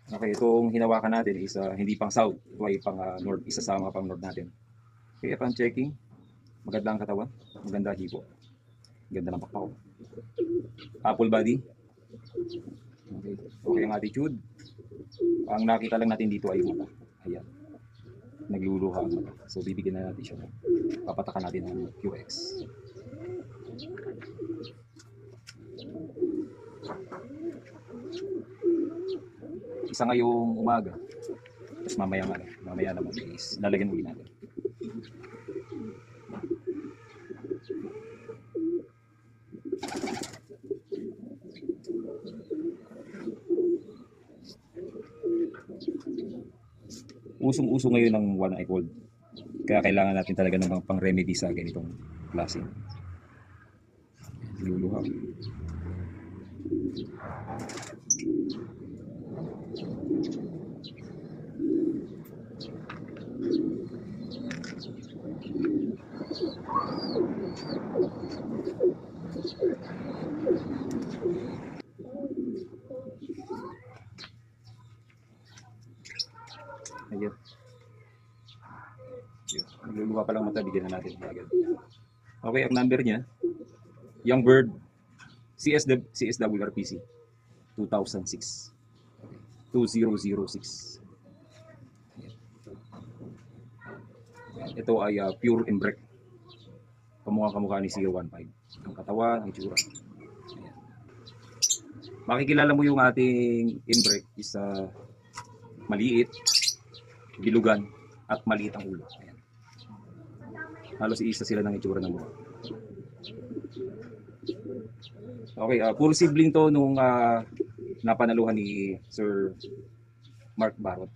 Okay, itong hinawakan natin is hindi pang south, ito ay pang north, isa sa mga pang north natin. Okay, upon checking, maganda ang katawan, maganda hipo, ganda ng pakpaw. Apple body, okay, okay ang attitude. Ang nakita lang natin dito ay yung mata. Ayan, nagluluha ang mata. So bibigyan na natin siya. Papatakan natin ng QX. Isa ngayong umaga. Tapos mamaya naman is lalagyan ulit natin. Usong-uso ngayon ng one eye cold. Kaya kailangan natin talaga ng pang remedy sa ganitong klase. Luluha. Ayan. Nagluluha pa lang mata, bigyan na natin agad. Okay, ang number niya, Young Bird CSWRPC 2006. 2006. Ito ay pure imbrek. Kamukha ni 015. Ang katawan, ang itsura. Ayan. Makikilala mo yung ating imbrek is maliit, bilugan, at maliit ang ulo. Ayan. Halos iisa sila ng itsura ng mukha. Okay, puro sibling to nung napanaluhan ni Sir Mark Barot.